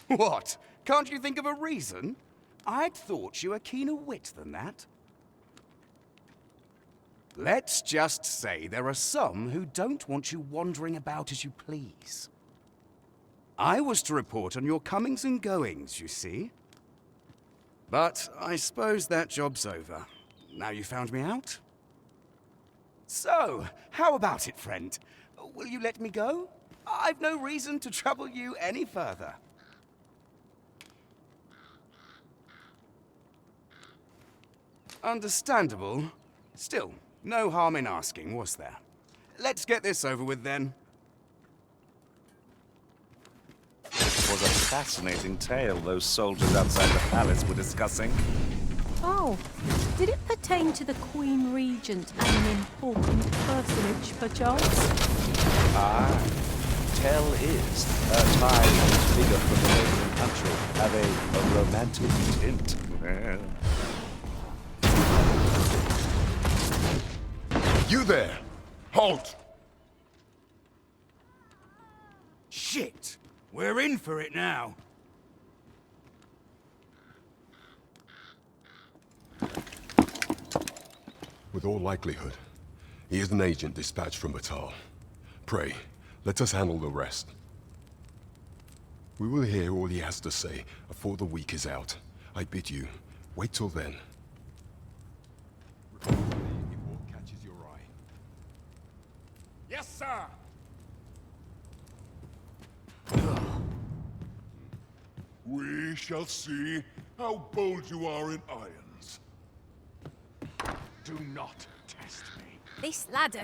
What? Can't you think of a reason? I'd thought you were keener wit than that. Let's just say there are some who don't want you wandering about as you please. I was to report on your comings and goings, you see. But I suppose that job's over. Now you found me out? So, how about it, friend? Will you let me go? I've no reason to trouble you any further. Understandable. Still, no harm in asking, was there? Let's get this over with then. It was a fascinating tale those soldiers outside the palace were discussing. Oh, did it pertain to the Queen Regent and an important personage, perchance? Ah, tell is a time figure from the neighboring country have a romantic tint. You there! Halt! Shit! We're in for it now. With all likelihood, he is an agent dispatched from Batal. Pray, let us handle the rest. We will hear all he has to say before the week is out. I bid you, wait till then. Report to me if aught catches your eye. Yes, sir! We shall see how bold you are in irons. Do not test me. This ladder.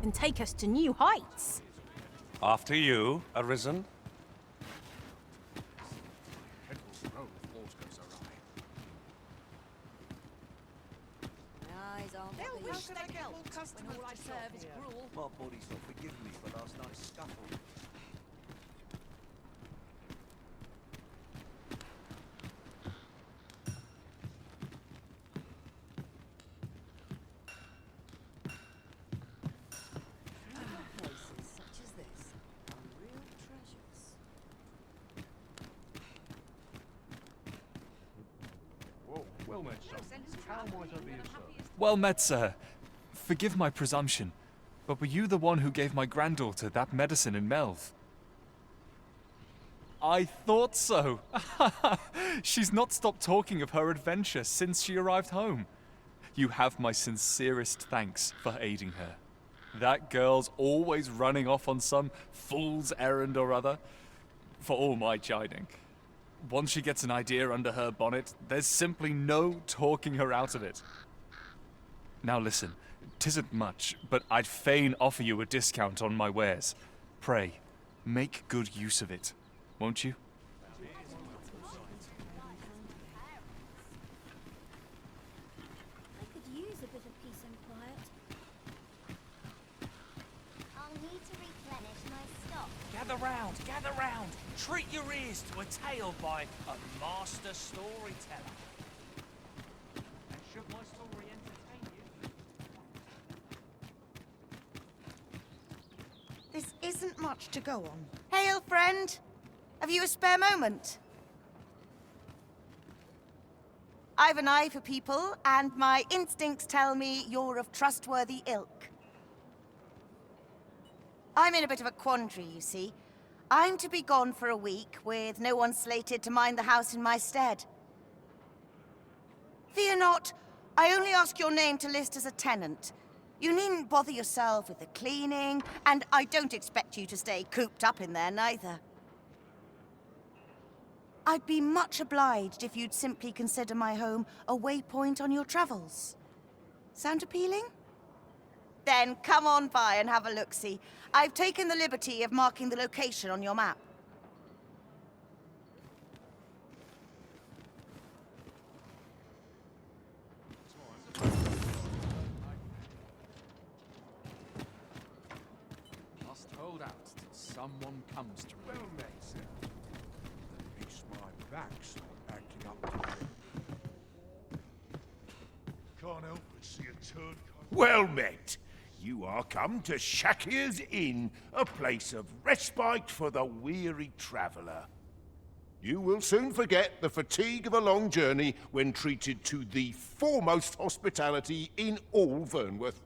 Can take us to new heights. After you, Arisen. My body's not forgiven me for last night's scuffle. Places such as this are real treasures. Whoa, well met, son. How might I be of service? Well met, sir. Forgive my presumption, but were you the one who gave my granddaughter that medicine in Melve? I thought so. She's not stopped talking of her adventure since she arrived home. You have my sincerest thanks for aiding her. That girl's always running off on some fool's errand or other, for all my chiding. Once she gets an idea under her bonnet, there's simply no talking her out of it. Now listen, 'tisn't much, but I'd fain offer you a discount on my wares. Pray, make good use of it, won't you? I could use a bit of peace and quiet. I'll need to replenish my stock. Gather round. Treat your ears to a tale by a master storyteller. And should my story entertain you? This isn't much to go on. Hail, friend! Have you a spare moment? I've an eye for people, and my instincts tell me you're of trustworthy ilk. I'm in a bit of a quandary, you see. I'm to be gone for a week, with no one slated to mind the house in my stead. Fear not, I only ask your name to list as a tenant. You needn't bother yourself with the cleaning, and I don't expect you to stay cooped up in there, neither. I'd be much obliged if you'd simply consider my home a waypoint on your travels. Sound appealing? Then come on by and have a look-see. I've taken the liberty of marking the location on your map. Must hold out till someone comes to me. Well met, sir. At least my back's not Can't help but see a turd. Well met. You are come to Shakir's Inn, a place of respite for the weary traveller. You will soon forget the fatigue of a long journey when treated to the foremost hospitality in all Vernworth.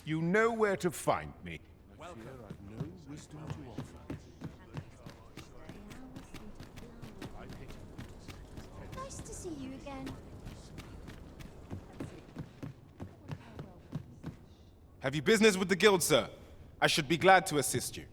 You know where to find me. Nice to see you again. Have you business with the guild, sir? I should be glad to assist you.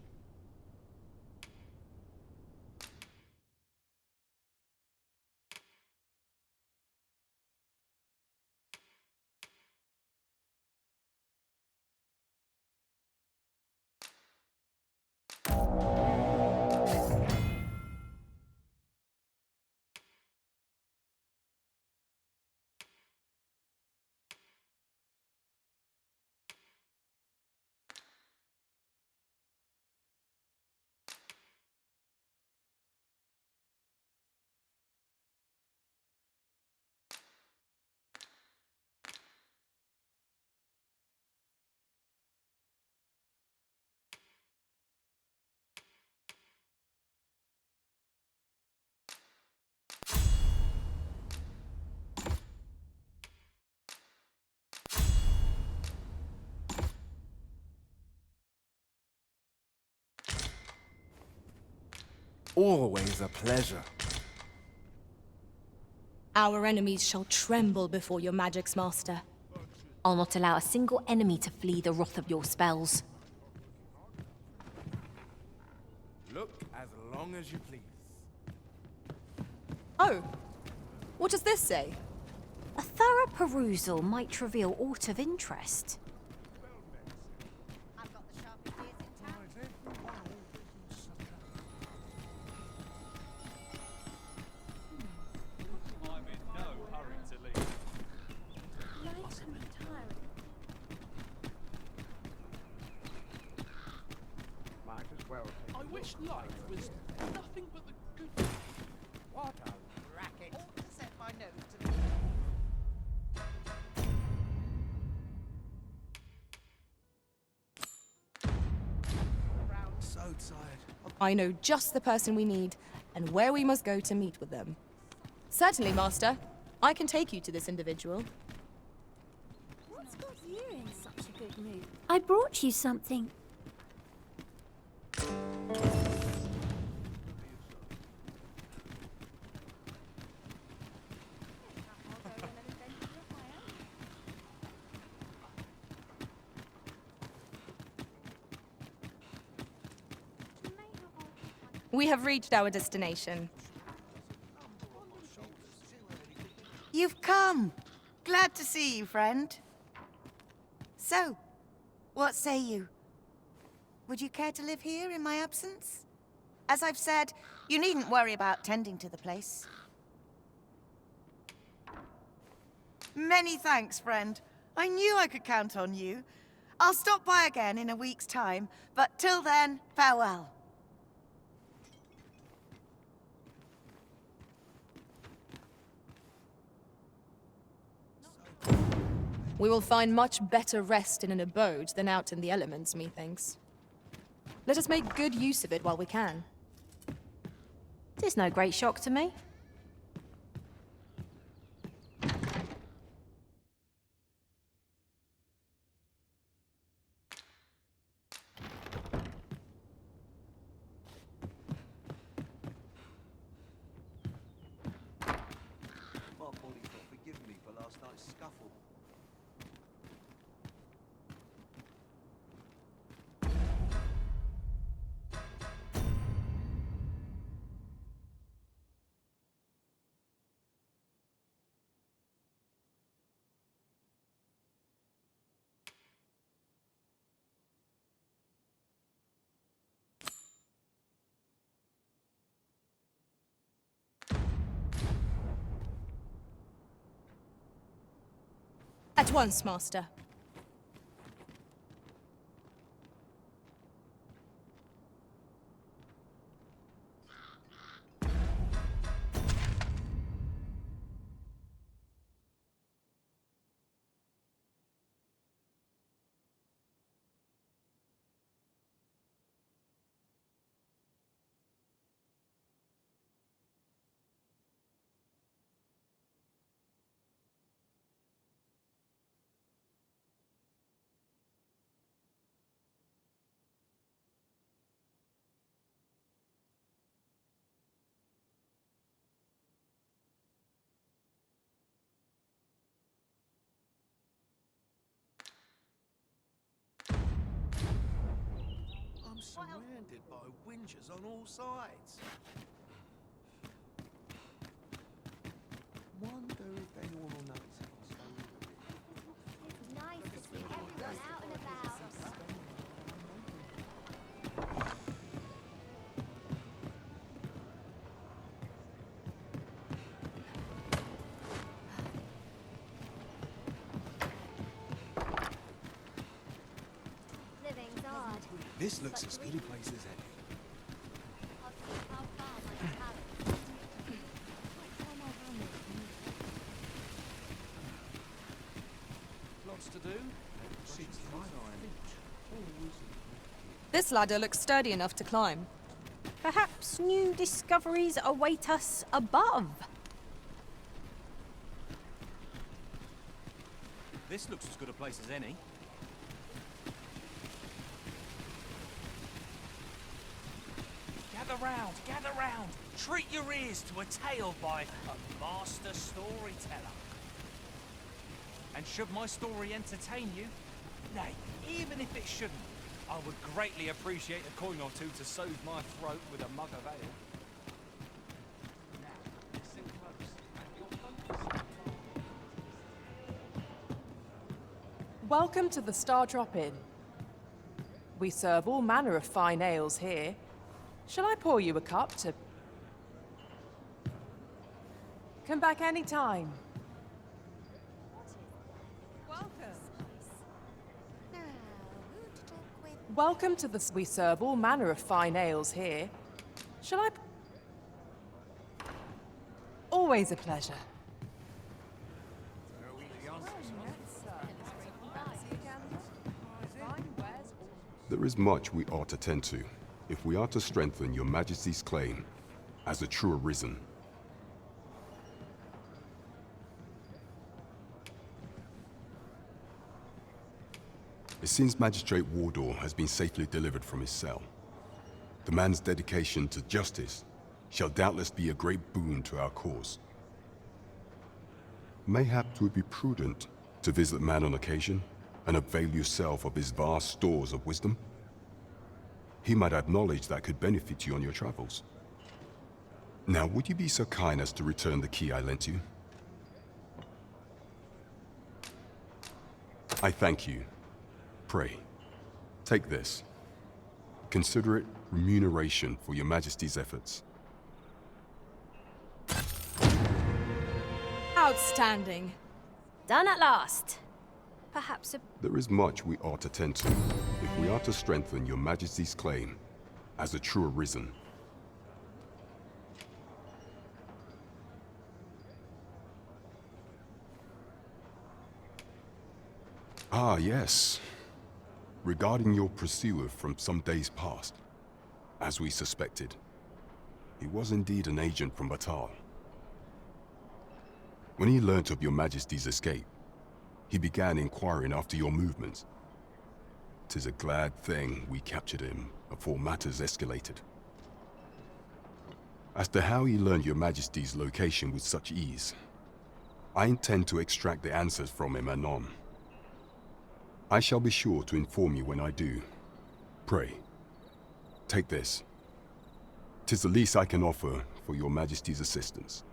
Always a pleasure. Our enemies shall tremble before your magic's master. I'll not allow a single enemy to flee the wrath of your spells. Look as long as you please. Oh, what does this say? A thorough perusal might reveal aught of interest. I've got the sharpest ears in town. I'm in no hurry to leave. Nice and retiring. Might as well take I wish life was nothing but the good. what a racket. Ought to set my nose to the So tired. I know just the person we need and where we must go to meet with them. Certainly, Master. I can take you to this individual. What's got you in such a good mood? I brought you something. We have reached our destination. You've come. Glad to see you, friend. So, what say you? Would you care to live here in my absence? As I've said, you needn't worry about tending to the place. Many thanks, friend. I knew I could count on you. I'll stop by again in a week's time, but till then, farewell. We will find much better rest in an abode than out in the elements, methinks. Let us make good use of it while we can. 'Tis no great shock to me. My body's not forgiven me for last night's scuffle. At once, Master. I'm surrounded by whingers on all sides. Wonder if anyone will notice if I stay with a bit. It's nice to see everyone out and about. Living's odd. This looks as good a place as any. I'll see how far my talent. Lots to do. This ladder looks sturdy enough to climb. Perhaps new discoveries await us above. This looks as good a place as any. Gather round. Treat your ears to a tale by a master storyteller. And should my story entertain you, nay, even if it shouldn't, I would greatly appreciate a coin or two to soothe my throat with a mug of ale. Now, listen close, and you'll focus. Welcome to the Star Drop Inn. We serve all manner of fine ales here. Shall I pour you a cup to... Come back any time. Welcome to the... We serve all manner of fine ales here. Shall I... Always a pleasure. There is much we ought to tend to, if we are to strengthen your Majesty's claim as a true arisen. It seems Magistrate Wardor has been safely delivered from his cell. The man's dedication to justice shall doubtless be a great boon to our cause. Mayhap 'twould be prudent to visit the man on occasion and avail yourself of his vast stores of wisdom. He might have knowledge that could benefit you on your travels. Now, would you be so kind as to return the key I lent you? I thank you. Pray, take this. Consider it remuneration for your Majesty's efforts. Outstanding. Done at last. Perhaps a... There is much we ought to tend to, if we are to strengthen your Majesty's claim as a true arisen. Ah, yes. Regarding your pursuer from some days past, as we suspected, he was indeed an agent from Batal. When he learnt of your Majesty's escape, he began inquiring after your movements. 'Tis a glad thing we captured him before matters escalated. As to how he learned your Majesty's location with such ease, I intend to extract the answers from him anon. I shall be sure to inform you when I do. Pray, take this. 'Tis the least I can offer for your Majesty's assistance.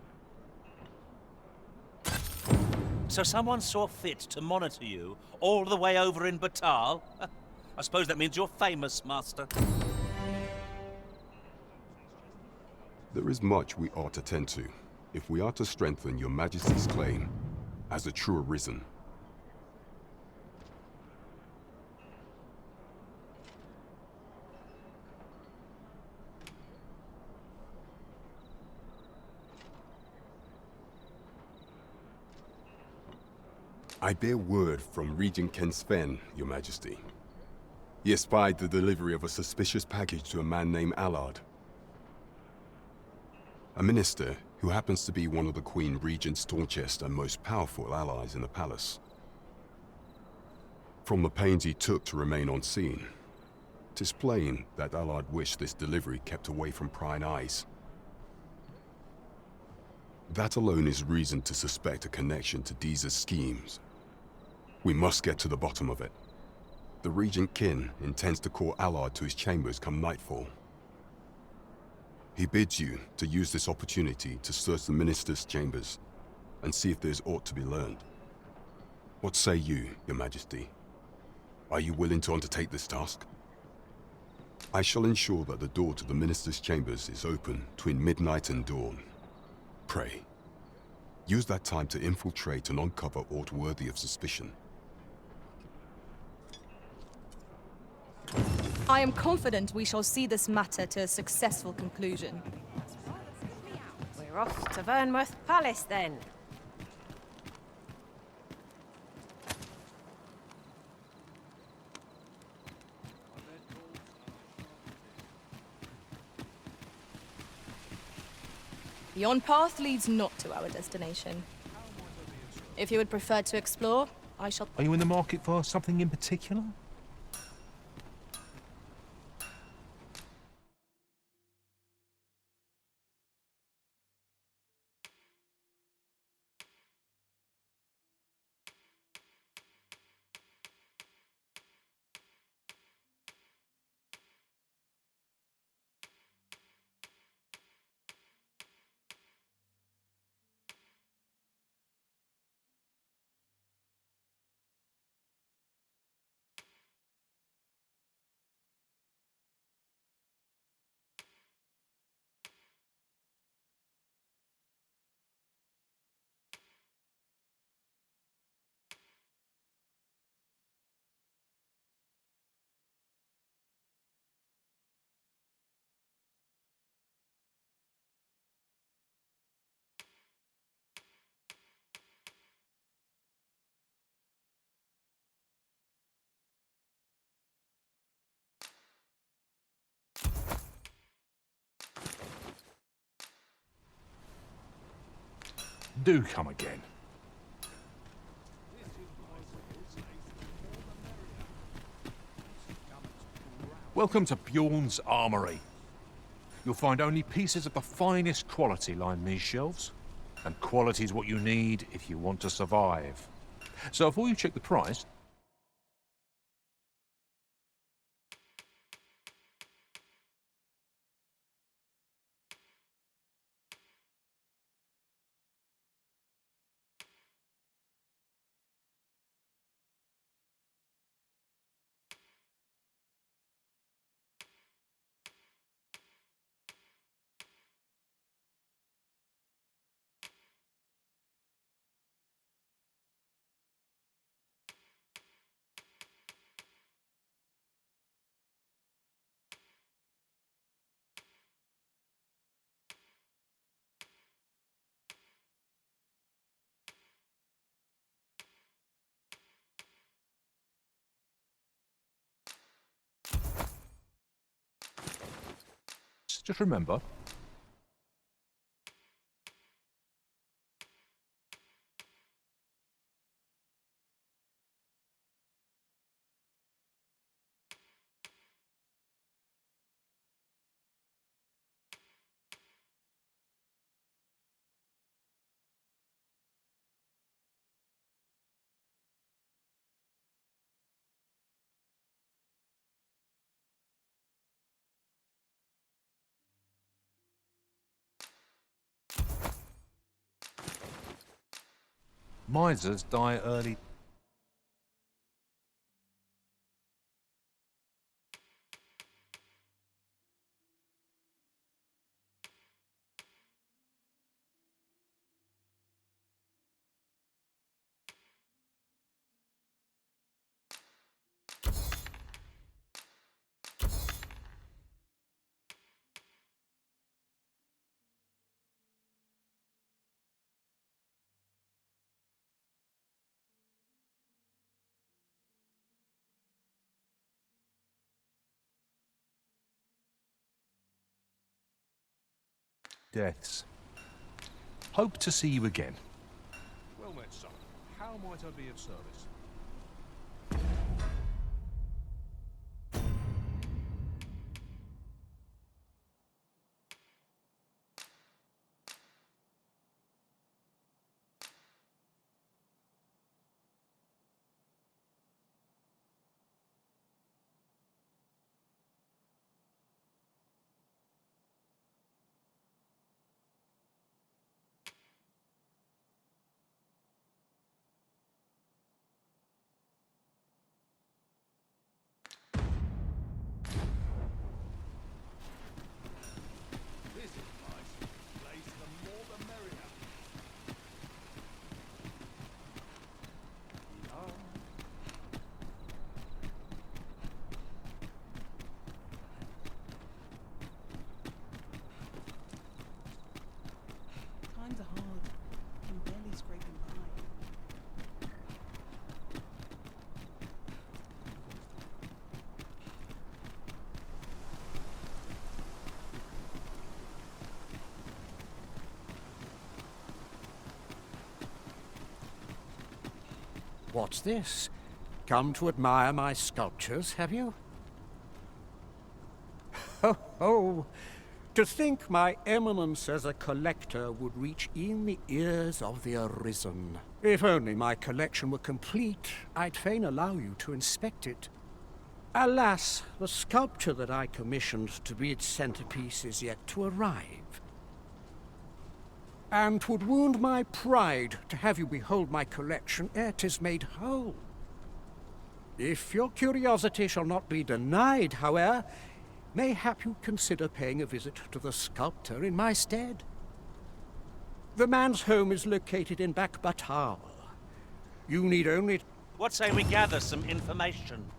So someone saw fit to monitor you all the way over in Batal? I suppose that means you're famous, Master. There is much we ought to tend to, if we are to strengthen your Majesty's claim as a true arisen. I bear word from Regent Ken Sven, Your Majesty. He espied the delivery of a suspicious package to a man named Allard. A minister who happens to be one of the Queen Regent's staunchest and most powerful allies in the palace. From the pains he took to remain on scene, 'tis plain that Allard wished this delivery kept away from prying eyes. That alone is reason to suspect a connection to Deeza's schemes. We must get to the bottom of it. The Regent Kin intends to call Allard to his chambers come nightfall. He bids you to use this opportunity to search the minister's chambers and see if there's aught to be learned. What say you, Your Majesty? Are you willing to undertake this task? I shall ensure that the door to the minister's chambers is open between midnight and dawn. Pray, use that time to infiltrate and uncover aught worthy of suspicion. I am confident we shall see this matter to a successful conclusion. We're off to Vernworth Palace then. Yon path leads not to our destination. If you would prefer to explore, I shall... Are you in the market for something in particular? Do come again. Welcome to Bjorn's Armory. You'll find only pieces of the finest quality line these shelves, and quality is what you need if you want to survive. So before you check the price, just remember, misers die early. deaths. Hope to see you again. Well met, son. How might I be of service? Kinda hard. I'm barely scraping by. What's this? Come to admire my sculptures, have you? Ho ho! To think my eminence as a collector would reach in the ears of the Arisen. If only my collection were complete, I'd fain allow you to inspect it. Alas, the sculpture that I commissioned to be its centerpiece is yet to arrive. And 'twould wound my pride to have you behold my collection ere 'tis made whole. If your curiosity shall not be denied, however, mayhap you consider paying a visit to the sculptor in my stead. The man's home is located in Batal. You need only... What say we gather some information?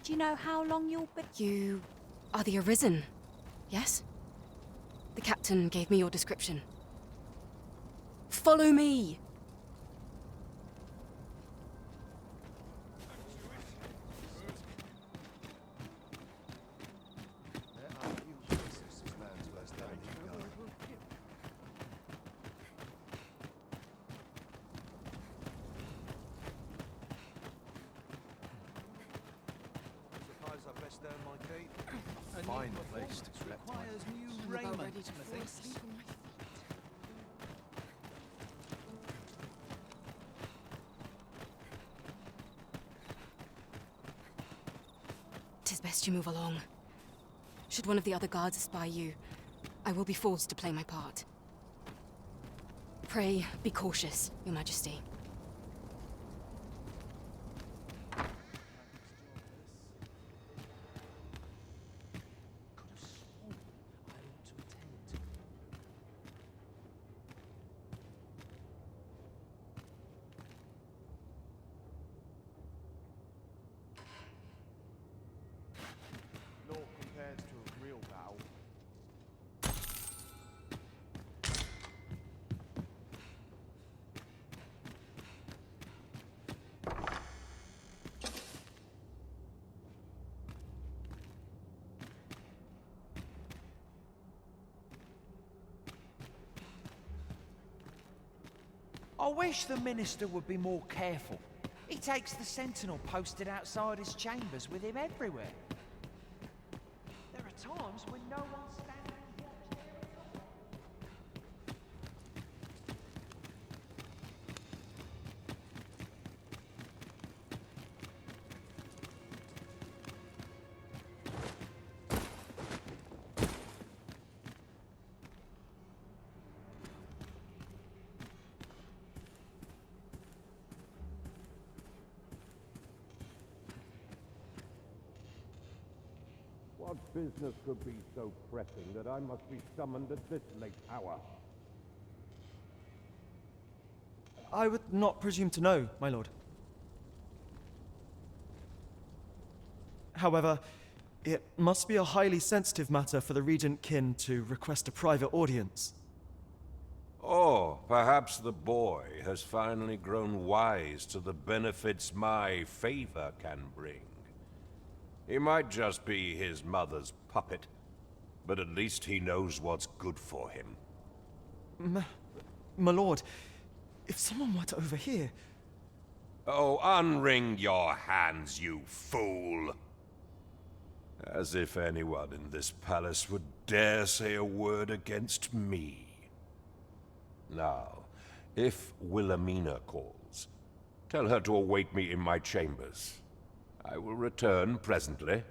Do you know how long you'll be? You are the Arisen, yes? The captain gave me your description. Follow me! Fine place to requires new raiment, methinks. Tis best you move along. Should one of the other guards espy you, I will be forced to play my part. Pray, be cautious, Your Majesty. Law compared to a real battle. I wish the minister would be more careful. He takes the sentinel posted outside his chambers with him everywhere. There are times when no one's standing and watch there at all. What business could be so pressing that I must be summoned at this late hour? I would not presume to know, my lord. However, it must be a highly sensitive matter for the Regent Kin to request a private audience. Or perhaps the boy has finally grown wise to the benefits my favor can bring. He might just be his mother's puppet, but at least he knows what's good for him. My lord, if someone were to overhear... Oh, unwring your hands, you fool! As if anyone in this palace would dare say a word against me. Now, if Wilhelmina calls, tell her to await me in my chambers. I will return presently.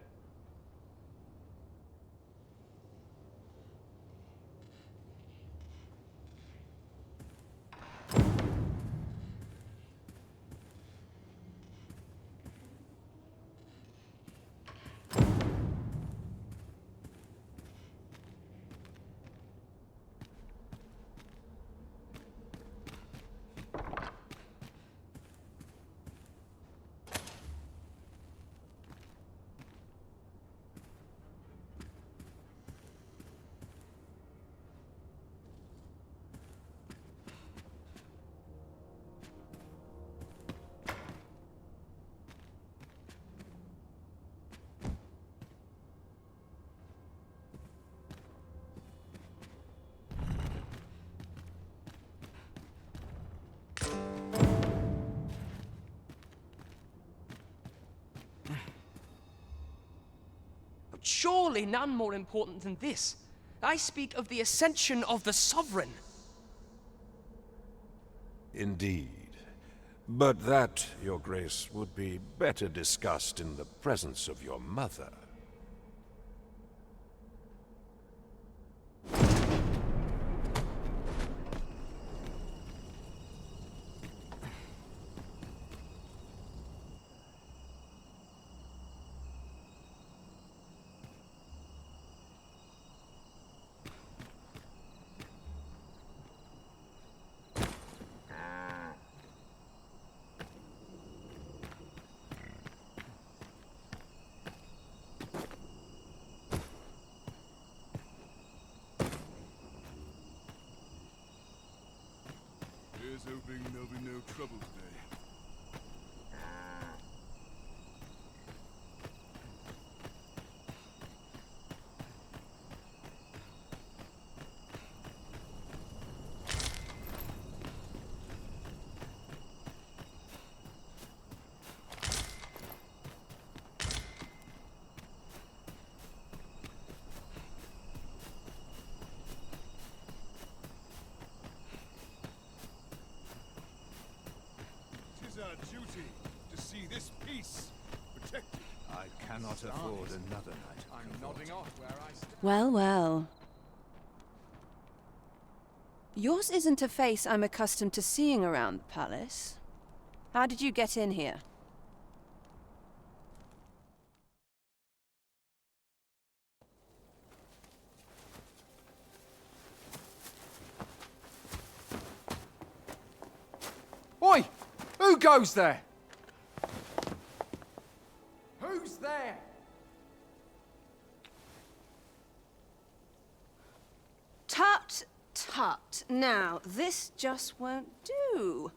But surely none more important than this. I speak of the ascension of the Sovereign. Indeed. But that, Your Grace, would be better discussed in the presence of your mother. Here's hoping there'll be no trouble today. Our duty to see this peace protected. I cannot afford another night. I'm nodding off where I stand. Well, well. Yours isn't a face I'm accustomed to seeing around the palace. How did you get in here? Oi! Who goes there? Who's there? Tut, tut. Now, this just won't do.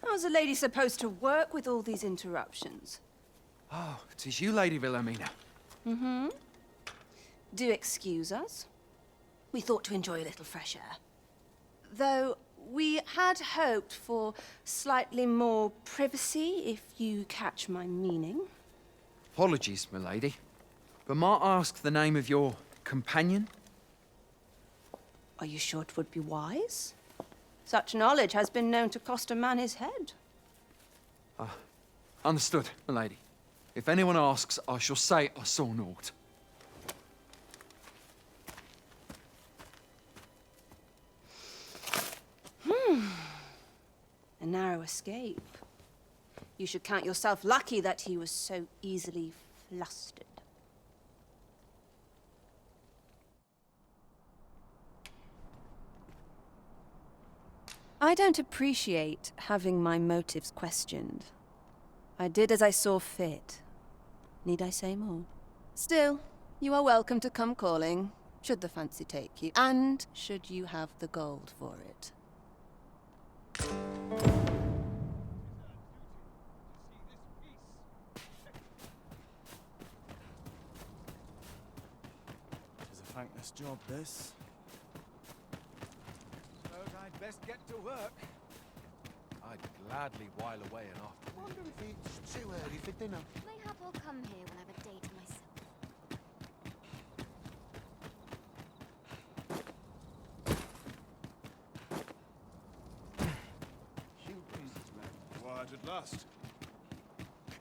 How's a lady supposed to work with all these interruptions? Oh, 'tis you, Lady Wilhelmina. Mm-hmm. Do excuse us. We thought to enjoy a little fresh air. Though we had hoped for slightly more privacy, if you catch my meaning. Apologies, my lady. But might I ask the name of your companion? Are you sure it would be wise? Such knowledge has been known to cost a man his head. Understood, my lady. If anyone asks, I shall say I saw naught. A narrow escape. You should count yourself lucky that he was so easily flustered. I don't appreciate having my motives questioned. I did as I saw fit. Need I say more? Still, you are welcome to come calling, should the fancy take you, and should you have the gold for it. It's a thankless job, this. Suppose I'd best get to work. I'd gladly while away an afternoon. Wonder if it's too early for dinner. Mayhap I'll come here when I've a day to myself. Quiet at last.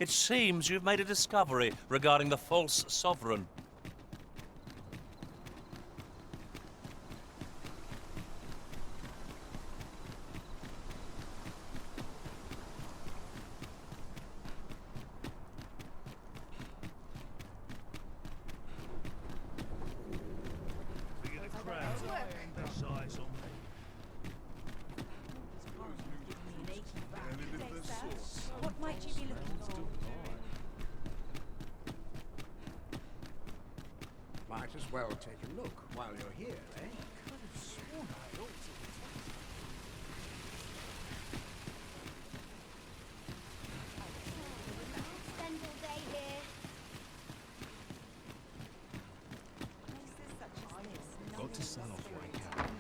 It seems you've made a discovery regarding the false sovereign. What might you be looking for? Might as well take a look while you're here, eh? Spend all day here. Got to sell off what I can.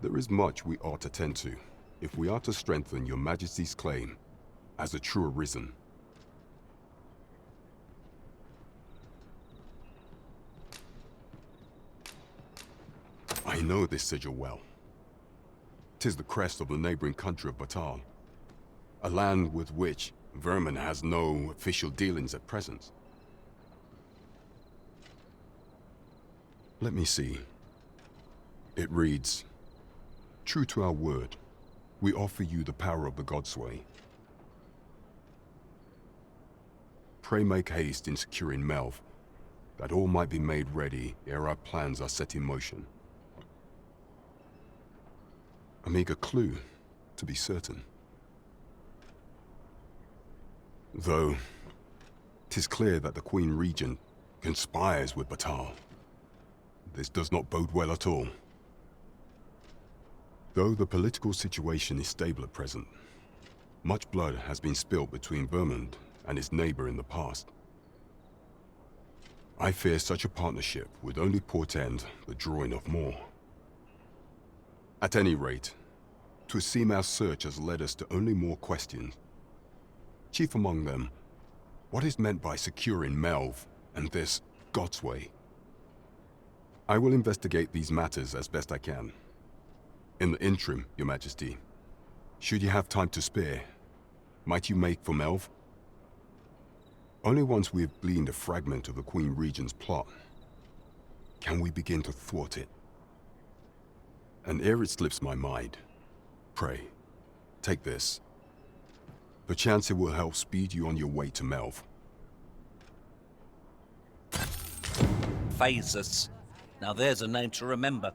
There is much we ought to tend to, if we are to strengthen your Majesty's claim as a true arisen. I know this sigil well. 'Tis the crest of the neighboring country of Batal, a land with which Vermin has no official dealings at present. Let me see. It reads, "True to our word, we offer you the power of the Godsway. Pray make haste in securing Melv, that all might be made ready ere our plans are set in motion." A meager clue, to be certain. Though, 'tis clear that the Queen Regent conspires with Batal. This does not bode well at all. Though the political situation is stable at present, much blood has been spilled between Vermund and his neighbor in the past. I fear such a partnership would only portend the drawing of more. At any rate, 'twould seem our search has led us to only more questions. Chief among them, what is meant by securing Melv and this Godsway? I will investigate these matters as best I can. In the interim, Your Majesty, should you have time to spare, might you make for Melv? Only once we have gleaned a fragment of the Queen Regent's plot can we begin to thwart it. And ere it slips my mind, pray, take this. Perchance it will help speed you on your way to Melv. Phasus. Now there's a name to remember.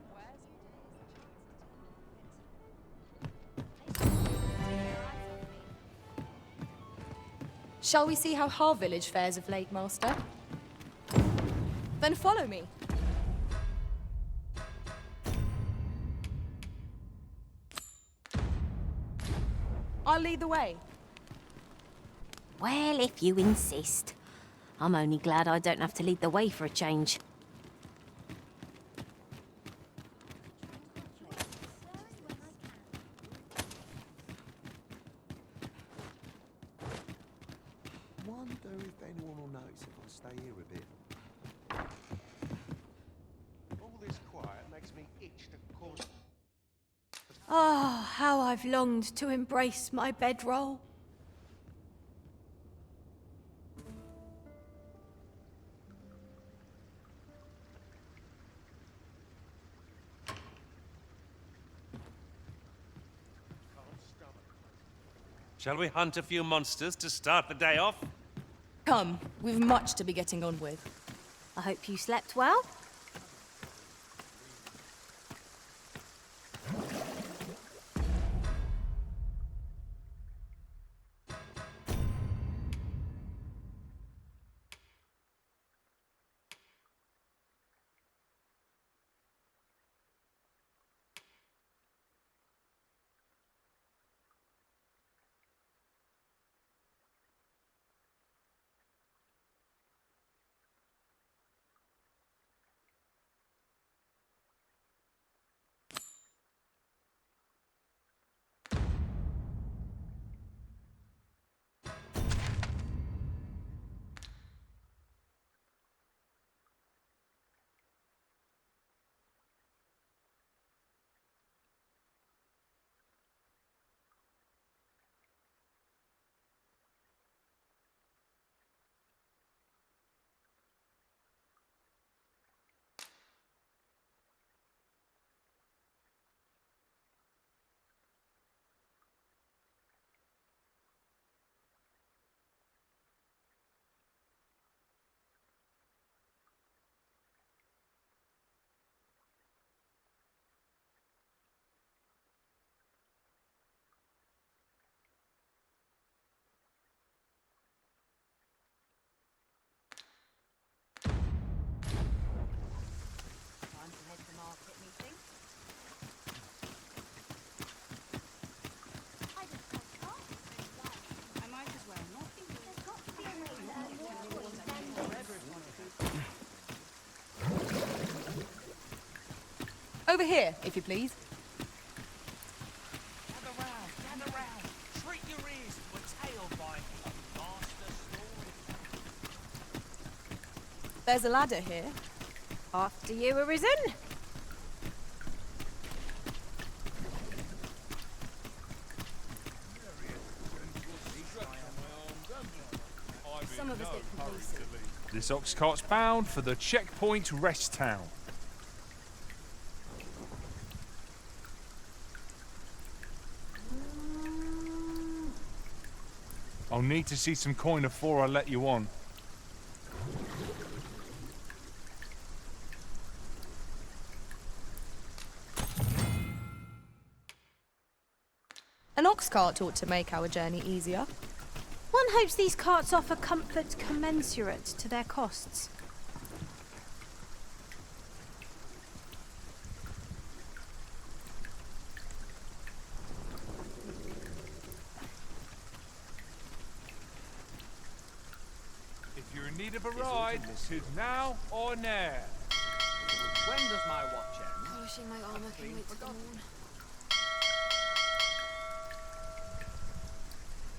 Shall we see how Har village fares of late, Master? Then follow me. I'll lead the way. Well, if you insist. I'm only glad I don't have to lead the way for a change. Wonder if anyone will notice if I stay here a bit. All this quiet makes me itch to cause... Oh, how I've longed to embrace my bedroll. Shall we hunt a few monsters to start the day off? Come, we've much to be getting on with. I hope you slept well. Time to head to market, methinks. I just got caught. I might as well not. There's got to be a way to Over here, if you please. Gather round. Treat your ears to a tale by a master storyteller. There's a ladder here. After you, Arisen. Some of us get complacent. This ox cart's bound for the checkpoint rest town. I'll need to see some coin before I let you on. An ox cart ought to make our journey easier. One hopes these carts offer comfort commensurate to their costs. If you're in need of a ride, 'tis now or ne'er. When does my watch end? Polishing my armor can wait till the morn.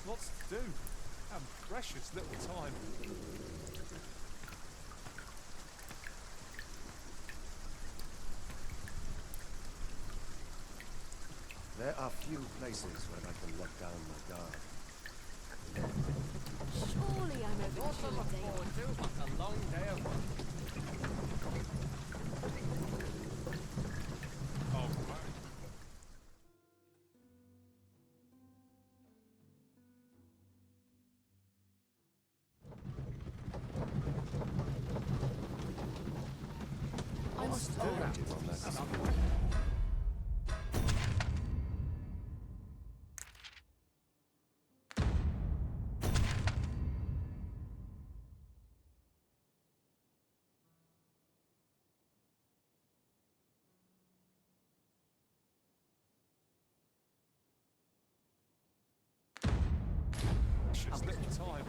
Lots to do. And precious little time. There are few places where I can let down my guard. Surely I'm overdue a day. What a long day of work. Oh, I'm Still active on that. precious little time.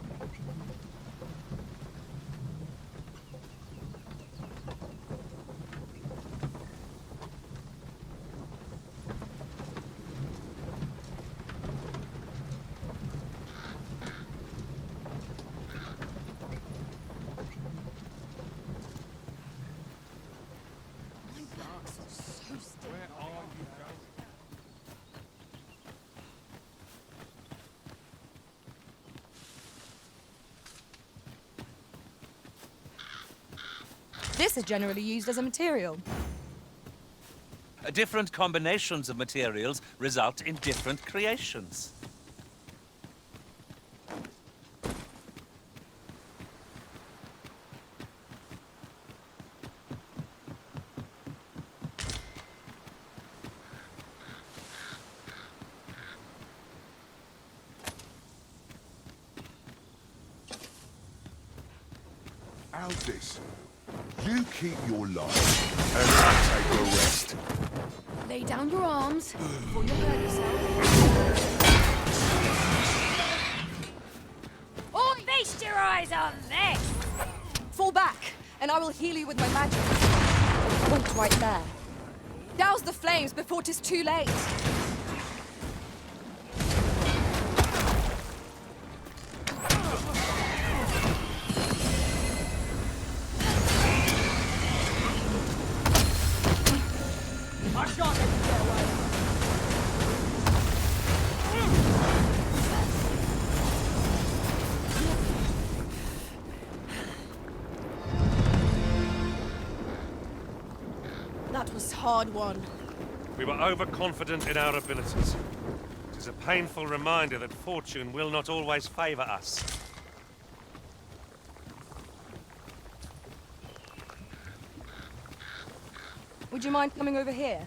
This is generally used as a material. Different combinations of materials result in different creations. How's this? You keep your life, and I'll take the rest. Lay down your arms before you hurt yourself. Or feast your eyes on this! Fall back, and I will heal you with my magic. Point right there. Douse the flames before 'tis too late. I shan't let you get away. That was hard won. We were overconfident in our abilities. It is a painful reminder that fortune will not always favor us. Would you mind coming over here?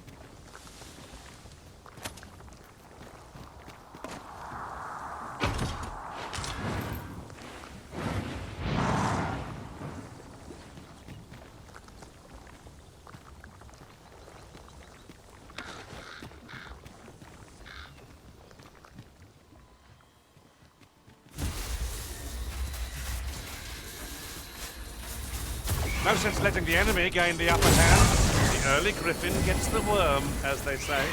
No sense letting the enemy gain the upper hand. The early griffin gets the worm, as they say.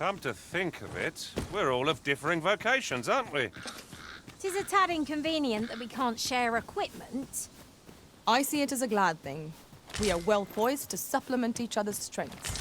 Come to think of it, we're all of differing vocations, aren't we? Tis a tad inconvenient that we can't share equipment. I see it as a glad thing. We are well poised to supplement each other's strengths.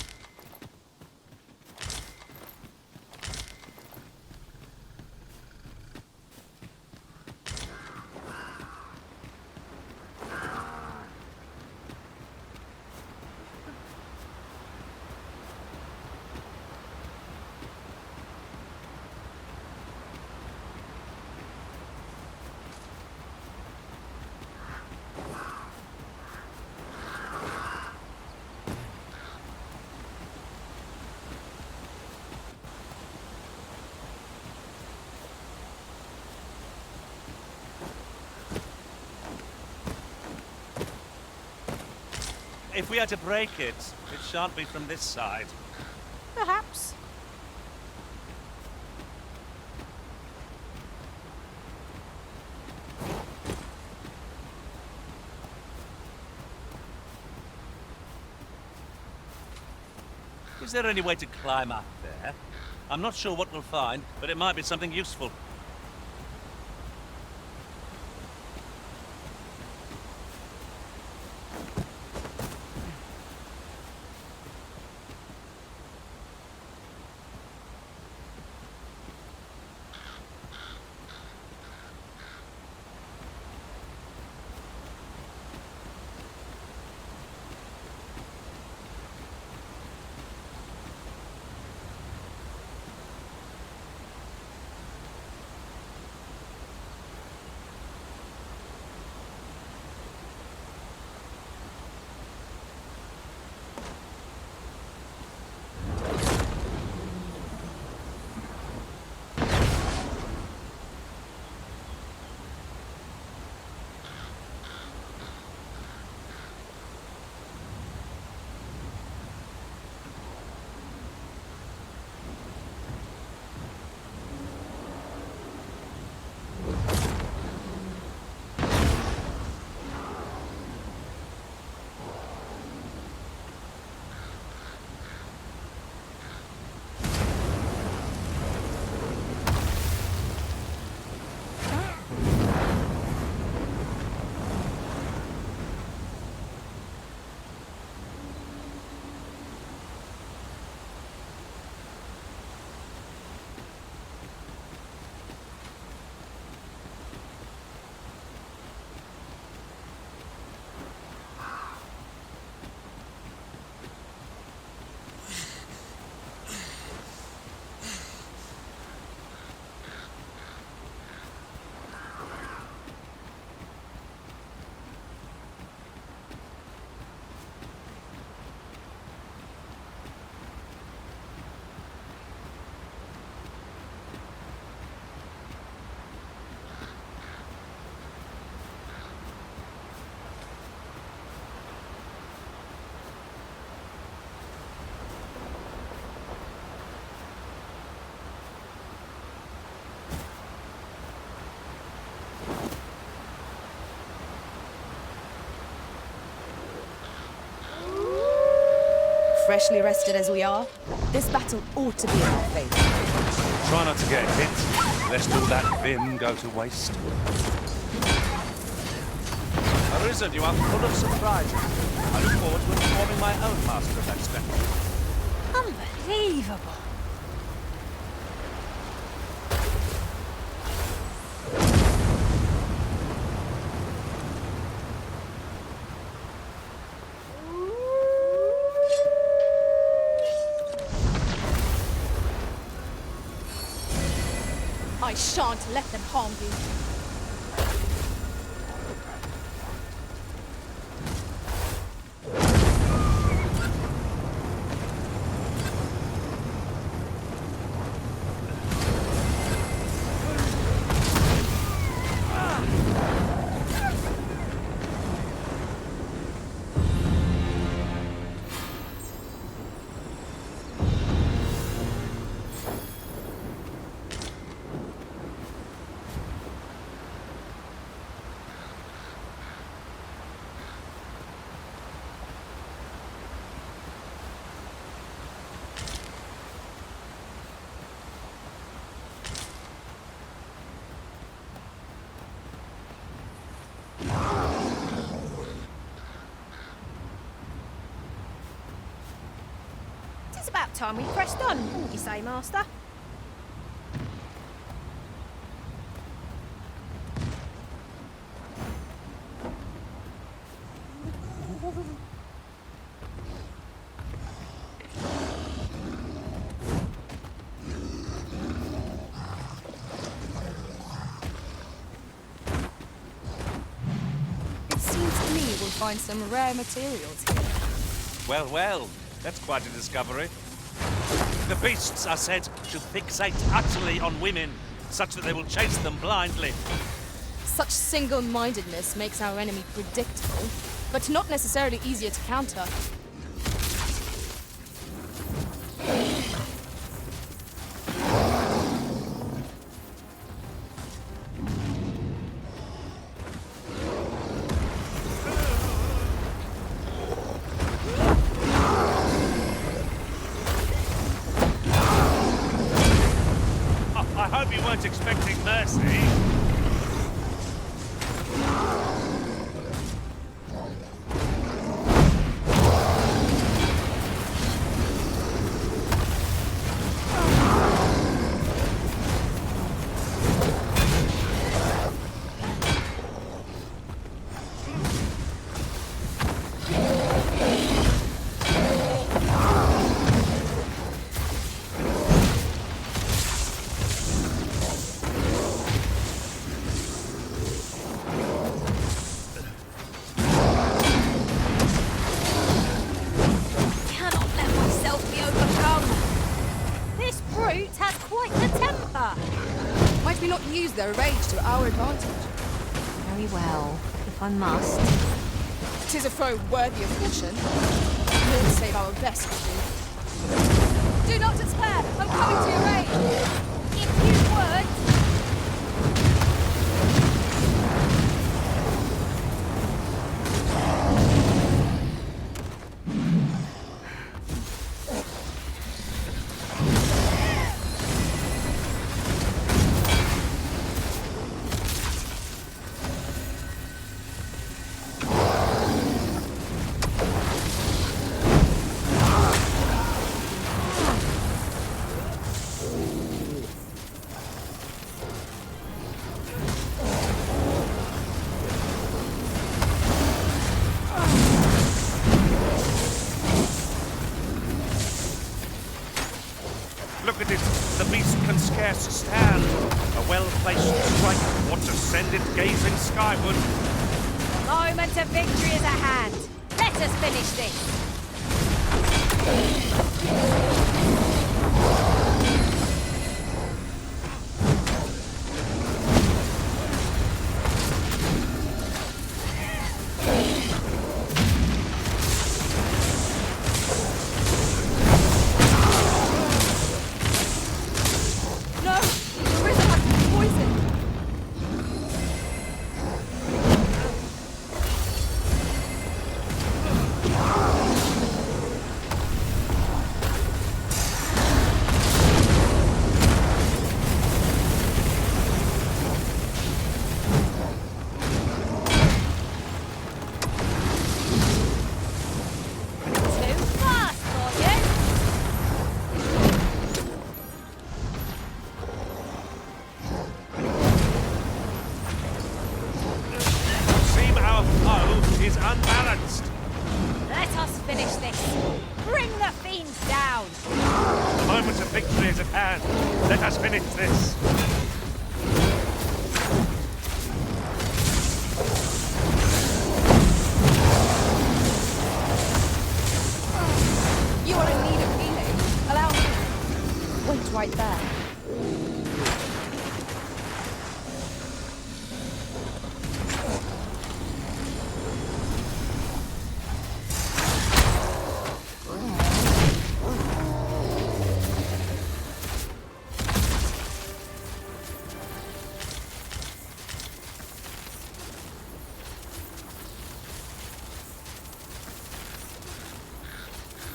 If we are to break it, it shan't be from this side. Perhaps. Is there any way to climb up there? I'm not sure what we'll find, but it might be something useful. freshly rested as we are, this battle ought to be in our favor. Try not to get hit, lest all that vim go to waste. Arisen, you are full of surprises. I look forward to informing my own master of that step. Unbelievable. I shan't let them harm you. It's about time we pressed on, wouldn't you say, Master? It seems to me we'll find some rare materials here. Well, well, that's quite a discovery. The beasts are said to fixate utterly on women, such that they will chase them blindly. Such single-mindedness makes our enemy predictable, but not necessarily easier to counter. I hope you weren't expecting mercy. Cannot let myself be overcome. This brute has quite the temper. Might we not use their rage to our advantage? Very well, if I must. 'Tis a foe worthy of caution. We'll save our best for you. Do not despair! I'm coming to your aid! If you would. Look at it. The beast can scarce stand. A well-placed strike ought to send it gazing skyward. The moment of victory is at hand. Let us finish this. No! The risen must be poisoned! is at hand. Let us finish this. You are in need of healing. Allow me. Wait right there.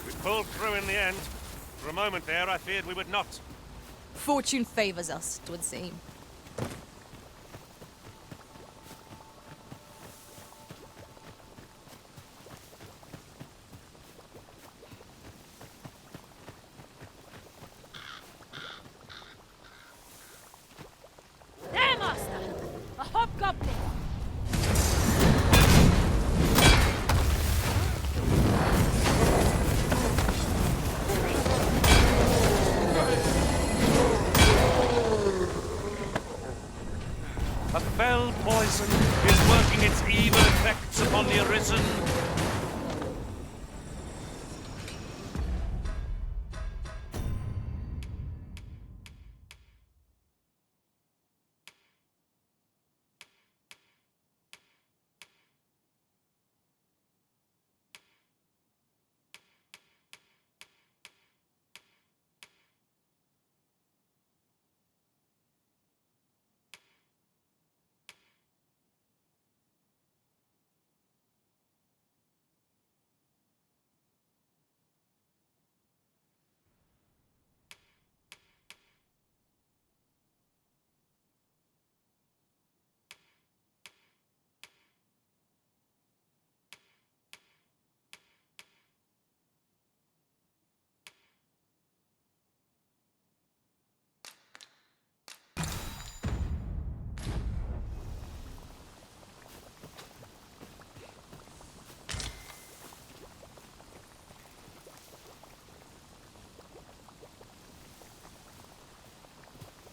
We pulled through in the end. For a moment there, I feared we would not. Fortune favors us, 'twould seem. There, Master! A hobgoblin! A fell poison is working its evil effects upon the arisen.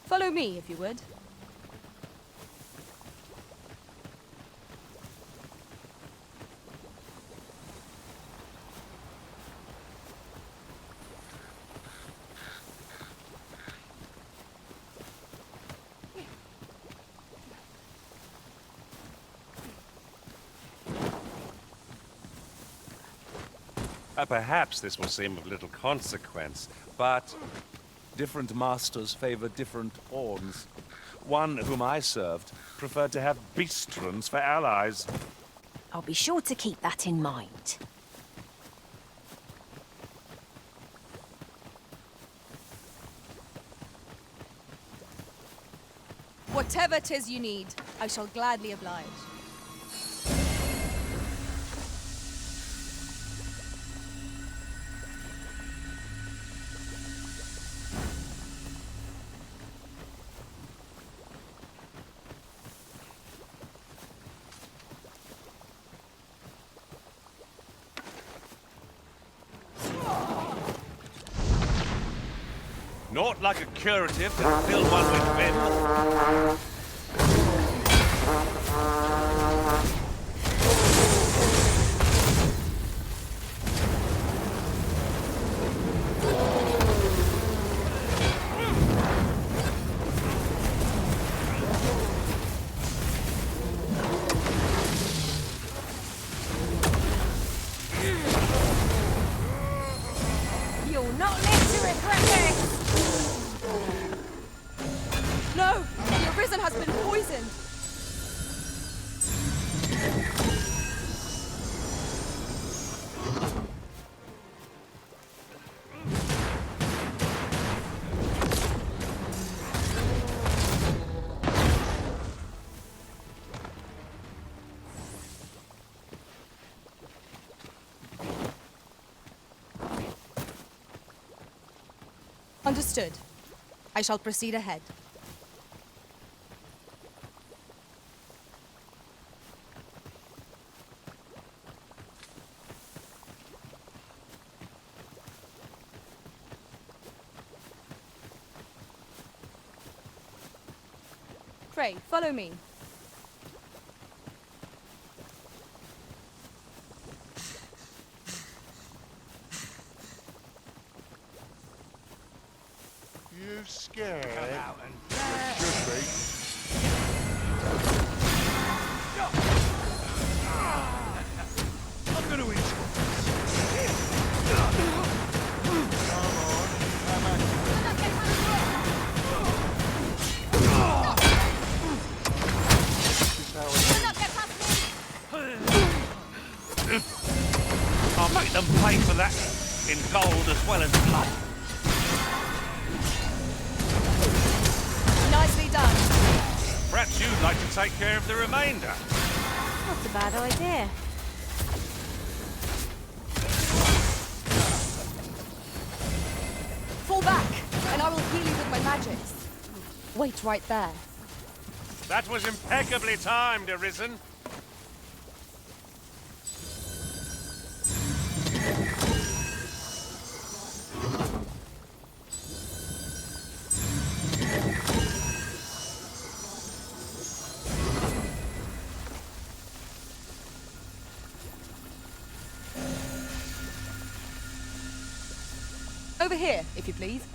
Follow me, if you would. Perhaps this will seem of little consequence, but different masters favor different pawns. One whom I served preferred to have beastrons for allies. I'll be sure to keep that in mind. Whatever 'tis you need, I shall gladly oblige. Naught like a curative to fill one with vim. You'll not live to regret this! No! The Arisen has been poisoned! Understood. I shall proceed ahead. Pray, follow me. You scared? Come out and Should be. I'm gonna enjoy I'll make them pay for that in gold as well as blood. Nicely done. Perhaps you'd like to take care of the remainder. Not a bad idea. Fall back, and I will heal you with my magics. Wait right there. That was impeccably timed, Arisen. Over here, if you please.